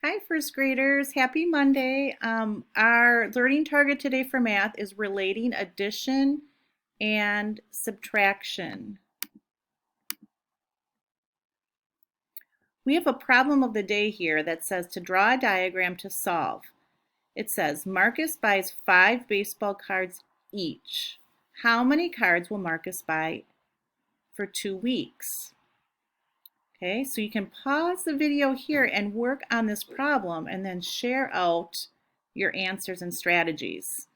Hi, first graders. Happy Monday. Our learning target today for math is relating addition and subtraction. We have a problem of the day here that says to draw a diagram to solve. It says Marcus buys 5 baseball cards each. How many cards will Marcus buy for 2 weeks? Okay, so you can pause the video here and work on this problem and then share out your answers and strategies.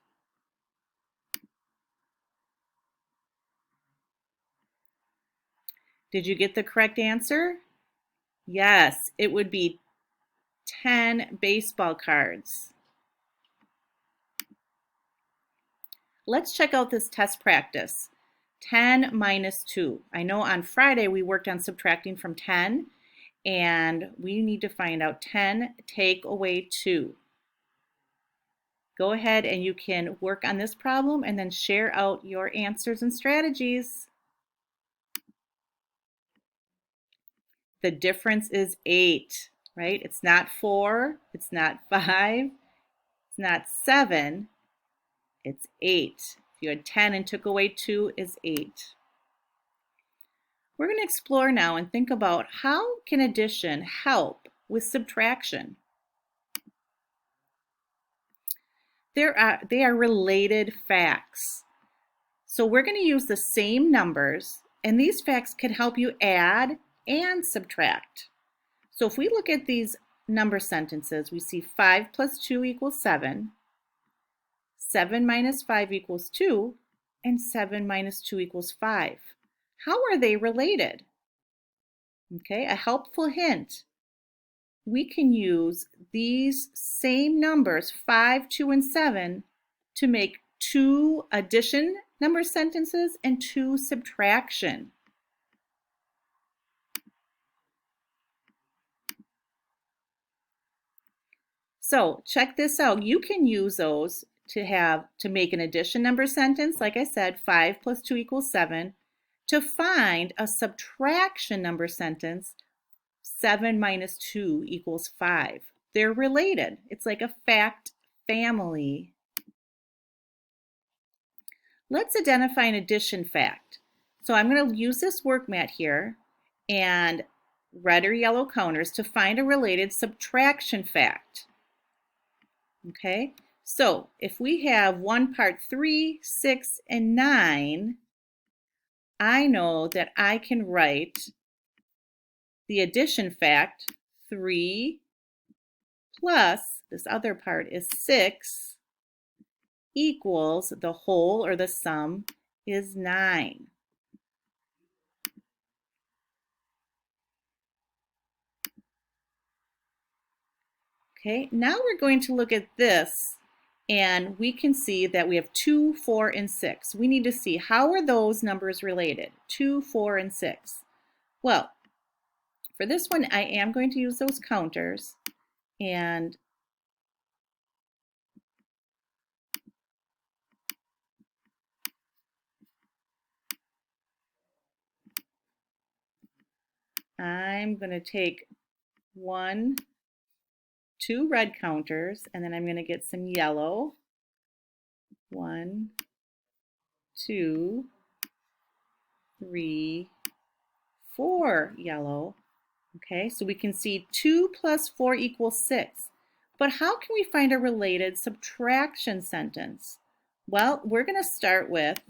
Did you get the correct answer? Yes, it would be 10 baseball cards. Let's check out this test practice. 10 minus 2. I know on Friday we worked on subtracting from 10, and we need to find out 10 take away 2. Go ahead and you can work on this problem and then share out your answers and strategies. The difference is 8, right? It's not 4, it's not 5, it's not 7, it's 8. If you had 10 and took away 2 is 8. We're going to explore now and think about how can addition help with subtraction. They are related facts. So we're going to use the same numbers, and these facts can help you add and subtract. So if we look at these number sentences, we see 5 plus 2 equals 7, 7 minus 5 equals 2, and 7 minus 2 equals 5. How are they related? Okay, a helpful hint. We can use these same numbers, 5, 2, and 7, to make 2 addition number sentences and 2 subtraction. So check this out. You can use those to make an addition number sentence, like I said, 5 plus 2 equals 7, to find a subtraction number sentence, 7 minus 2 equals 5. They're related. It's like a fact family. Let's identify an addition fact. So I'm going to use this work mat here and red or yellow counters to find a related subtraction fact. Okay, so if we have 1 part 3, 6, and 9, I know that I can write the addition fact 3 plus this other part is 6 equals the whole or the sum is 9. Okay, now we're going to look at this and we can see that we have 2, 4, and 6. We need to see how are those numbers related, 2, 4, and 6. Well, for this one I am going to use those counters and I'm going to take 2 red counters and then I'm going to get some yellow. 1, 2, 3, 4 yellow. Okay, so we can see 2 plus 4 equals 6. But how can we find a related subtraction sentence? Well, we're going to start with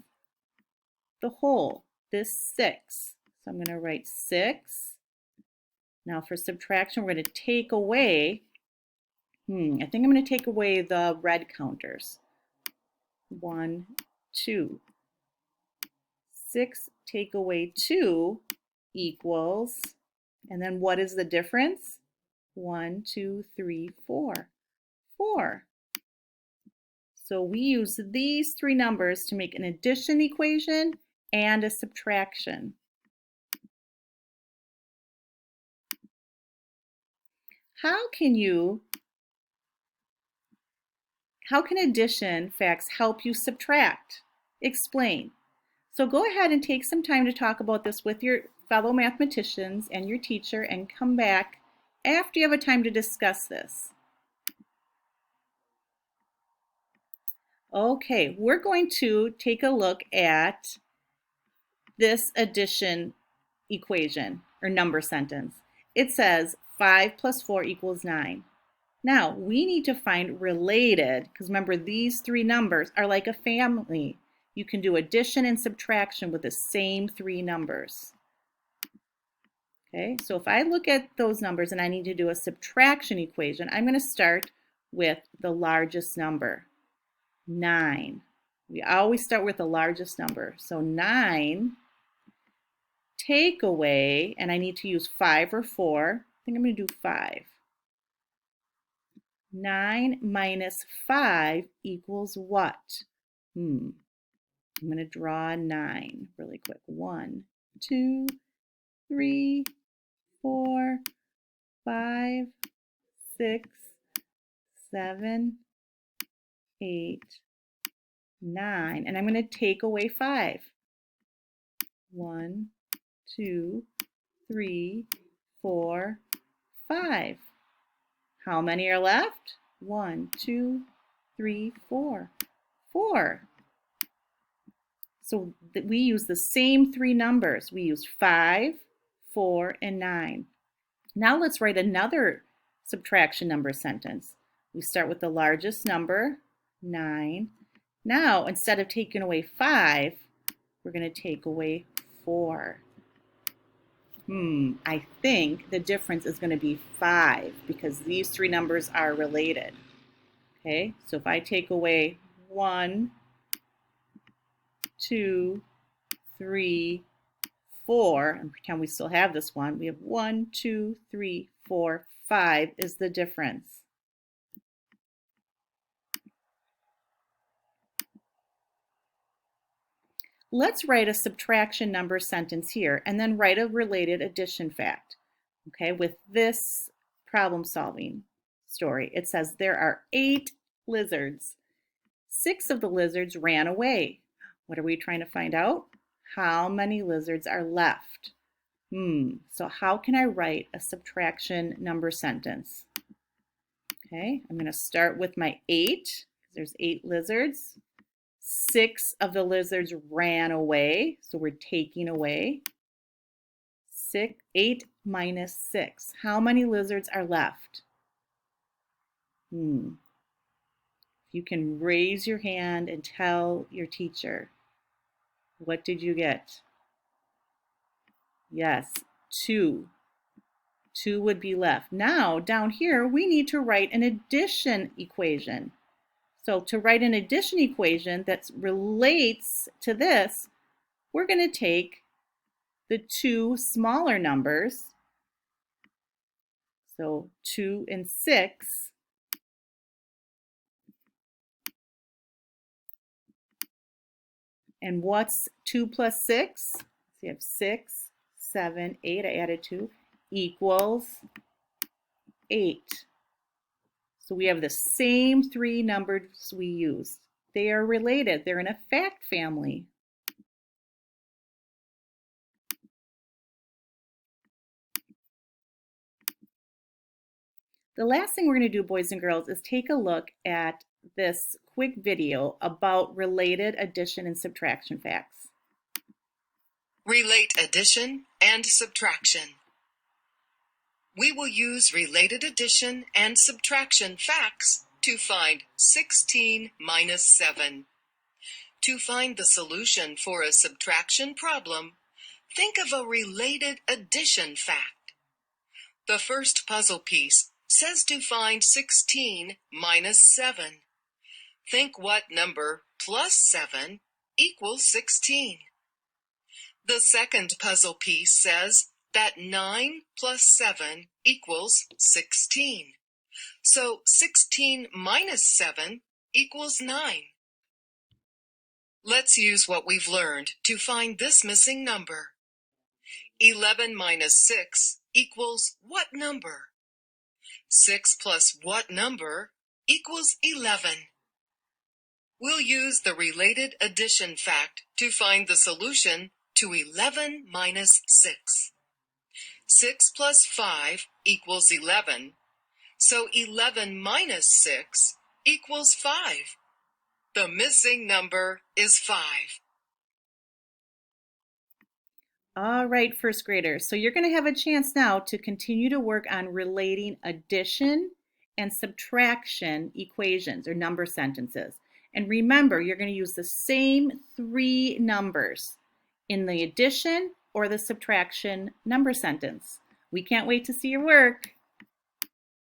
the whole, this 6. So I'm going to write 6. Now for subtraction, we're going to take away, I think I'm going to take away the red counters. 1, 2. 6 take away 2 equals, and then what is the difference? 1, 2, 3, 4. 4. So we use these 3 numbers to make an addition equation and a subtraction. How can addition facts help you subtract? Explain. So go ahead and take some time to talk about this with your fellow mathematicians and your teacher and come back after you have a time to discuss this. Okay, we're going to take a look at this addition equation or number sentence. It says 5 plus 4 equals 9. Now, we need to find related, because remember, these three numbers are like a family. You can do addition and subtraction with the same three numbers. Okay, so if I look at those numbers and I need to do a subtraction equation, I'm going to start with the largest number, 9. We always start with the largest number. So 9, take away, and I need to use 5 or 4. I think I'm going to do 5. 9 minus 5 equals what? I'm going to draw a 9 really quick. 1, 2, 3, 4, 5, 6, 7, 8, 9. And I'm going to take away 5. 1, 2, 3, 4, 5. How many are left? 1, 2, 3, 4. 4. So we use the same three numbers. We use 5, 4, and 9. Now let's write another subtraction number sentence. We start with the largest number, 9. Now, instead of taking away 5, we're going to take away 4. I think the difference is going to be 5 because these three numbers are related. Okay, so if I take away 1, 2, 3, 4, and pretend we still have this one, we have 1, 2, 3, 4, 5 is the difference. Let's write a subtraction number sentence here and then write a related addition fact. Okay, with this problem solving story, it says there are 8 lizards. 6 of the lizards ran away. What are we trying to find out? How many lizards are left? So how can I write a subtraction number sentence? Okay, I'm going to start with my 8. There's 8 lizards. 6 of the lizards ran away, so we're taking away. 8 minus 6. How many lizards are left? If you can raise your hand and tell your teacher, what did you get? Yes, 2. 2 would be left. Now, down here, we need to write an addition equation. So to write an addition equation that relates to this, we're going to take the two smaller numbers, so 2 and 6, and what's 2 plus 6? So you have 6, 7, 8, I added 2, equals 8. So we have the same three numbers we used. They are related. They're in a fact family. The last thing we're going to do, boys and girls, is take a look at this quick video about related addition and subtraction facts. Relate addition and subtraction. We will use related addition and subtraction facts to find 16 minus 7. To find the solution for a subtraction problem, think of a related addition fact. The first puzzle piece says to find 16 minus 7. Think what number plus 7 equals 16. The second puzzle piece says that 9 plus 7 equals 16. So 16 minus 7 equals 9. Let's use what we've learned to find this missing number. 11 minus 6 equals what number? 6 plus what number equals 11? We'll use the related addition fact to find the solution to 11 minus 6. 6 plus 5 equals 11, so 11 minus 6 equals 5. The missing number is 5. All right, first graders. So you're going to have a chance now to continue to work on relating addition and subtraction equations or number sentences. And remember, you're going to use the same 3 numbers in the addition or the subtraction number sentence. We can't wait to see your work.